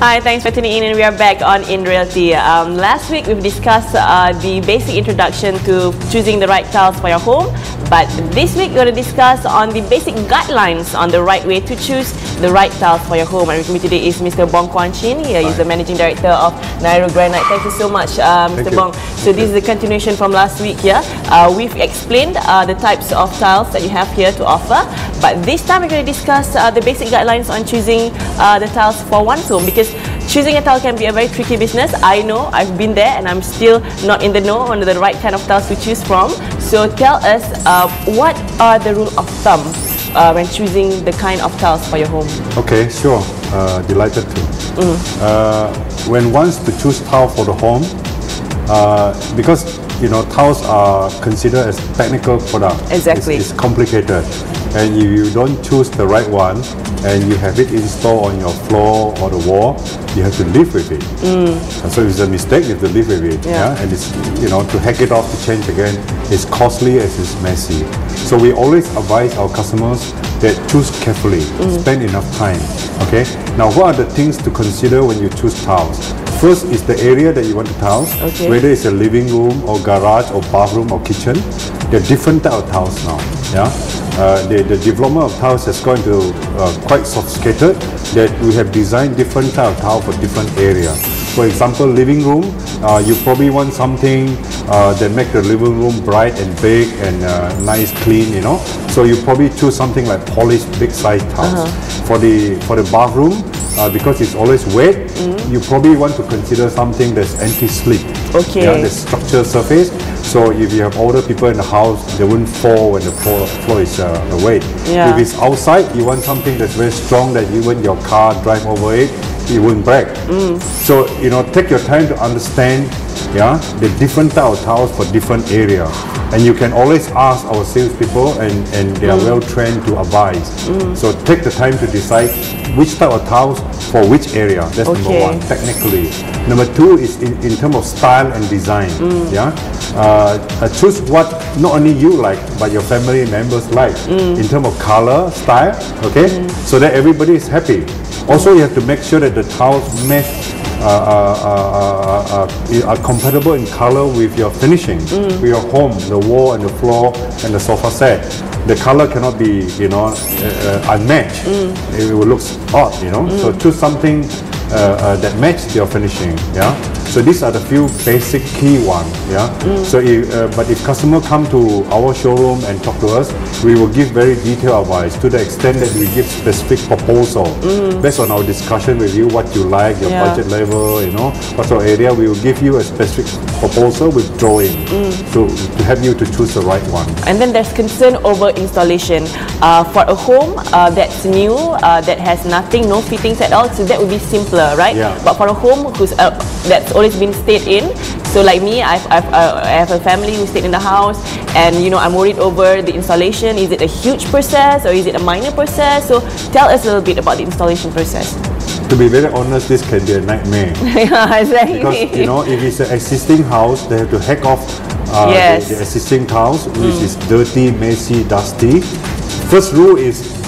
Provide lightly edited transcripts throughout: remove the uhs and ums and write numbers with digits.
Hi, thanks for tuning in, and we are back on In Realty. Last week we've discussed the basic introduction to choosing the right tiles for your home, but this week we're going to discuss on the basic guidelines on the right way to choose the right tiles for your home. And with me today is Mr. Bong Kuan Shin. He's the Managing Director of Niro. Thank you so much, Mr. Bong. So this is a continuation from last week here. We've explained the types of tiles that you have here to offer, but this time we're going to discuss the basic guidelines on choosing the tiles for one's home, because choosing a tile can be a very tricky business. I know, I've been there, and I'm still not in the know on the right kind of tiles to choose from. So tell us, what are the rule of thumb when choosing the kind of tiles for your home? Okay, sure. Delighted to. When wants to choose tile for the home, because tiles are considered as technical product. Exactly. It's complicated, and if you don't choose the right one and you have it installed on your floor or the wall, you have to live with it. And so if it's a mistake, you have to live with it. Yeah? And it's, to hack it off, to change again, it's costly as it's messy. So we always advise our customers that choose carefully, spend enough time. Okay. Now, what are the things to consider when you choose tiles? First is the area that you want to tile, whether it's a living room or garage or bathroom or kitchen. There are different type of tiles now. Yeah, the development of tiles has gone to quite sophisticated, that we have designed different type of tile for different areas. For example, living room, you probably want something that make the living room bright and big and nice, clean. So you probably choose something like polished, big size tiles. For the bathroom, because it's always wet, you probably want to consider something that's anti-slip. Okay. Yeah, the structural surface. So if you have older people in the house, they wouldn't fall when the floor is wet. Yeah. If it's outside, you want something that's very strong, that even your car drive over it, it wouldn't break. So take your time to understand the different type of tiles for different area. And you can always ask our salespeople, and they are well trained to advise. So take the time to decide which type of tiles for which area. That's number one, technically. Number two is in terms of style and design. Choose what not only you like, but your family members like, in terms of color, style, so that everybody is happy. Also, you have to make sure that the tiles match, are compatible in color with your finishing, with your home, the wall and the floor and the sofa set. The color cannot be, unmatched. It will look odd, So choose something that matches your finishing. So these are the few basic key ones. So but if customer come to our showroom and talk to us, we will give very detailed advice, to the extent that we give specific proposal based on our discussion with you, what you like, your budget level, what sort of area. We will give you a specific proposal with drawing to help you to choose the right one. And then there's concern over installation. For a home that's new, that has nothing, no fittings at all, so that would be simpler, right? But for a home who's that's always been stayed in, so like me, I have a family who stayed in the house, and I'm worried over the installation. Is it a huge process or is it a minor process? So tell us a little bit about the installation process. To be very honest, this can be a nightmare. Exactly. Because if it's an existing house, they have to hack off the existing tiles, which is dirty, messy, dusty. First rule is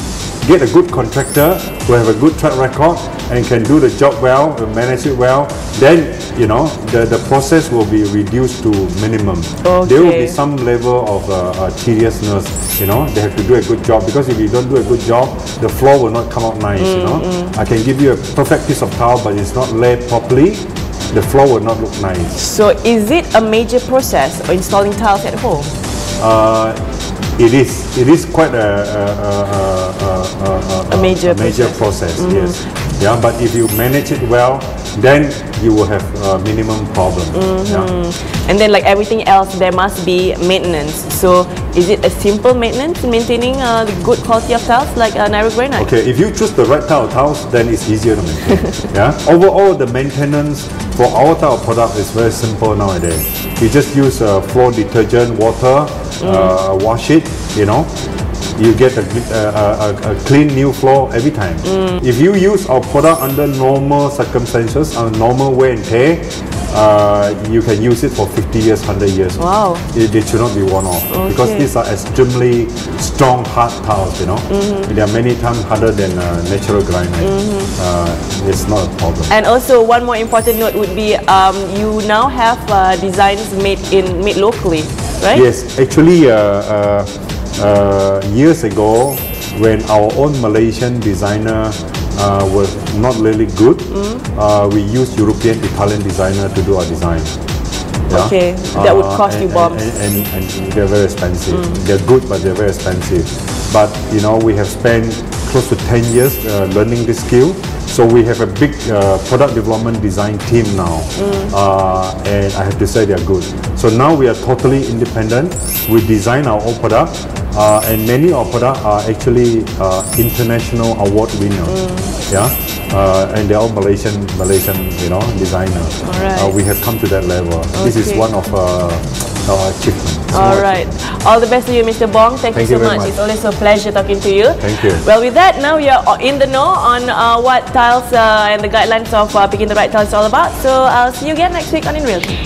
get a good contractor who have a good track record and can do the job well, manage it well. Then the process will be reduced to minimum. There will be some level of tediousness. They have to do a good job, because if you don't do a good job, the floor will not come out nice. I can give you a perfect piece of tile, but it's not laid properly, the floor will not look nice. So is it a major process of installing tiles at home? It is quite a major process. Yes. Yeah, but if you manage it well, then you will have minimum problem. And then, like everything else, there must be maintenance. So is it a simple maintenance, maintaining the good quality of tiles like Niro Granite? Okay, if you choose the right type of tiles, then it's easier to maintain. Overall, the maintenance for our type of product is very simple nowadays. You just use floor detergent, water, wash it, you get a clean new floor every time. If you use our product under normal circumstances, normal wear and tear, you can use it for 50 years, 100 years. Wow. They should not be worn off because these are extremely strong, hard tiles. You know, they are many times harder than natural granite. It's not a problem. And also, one more important note would be you now have designs made locally, right? Yes, actually, years ago, when our own Malaysian designer was not really good, we used European, Italian designer to do our design. Yeah? Okay, that would cost you bombs. And they're very expensive. They're good, but they're very expensive. But you know, we have spent close to 10 years learning this skill. So we have a big product development design team now, and I have to say they are good. So now we are totally independent. We design our own product, and many of our products are actually international award winners. Yeah, and they're all Malaysian, you know, designers. Right. We have come to that level. This is one of our achievements. All right. All the best to you, Mr. Bong. Thank you so much. It's always a pleasure talking to you. Thank you. Well, with that, now you're in the know on what tiles and the guidelines of picking the right tiles is all about. So I'll see you again next week on In Realty.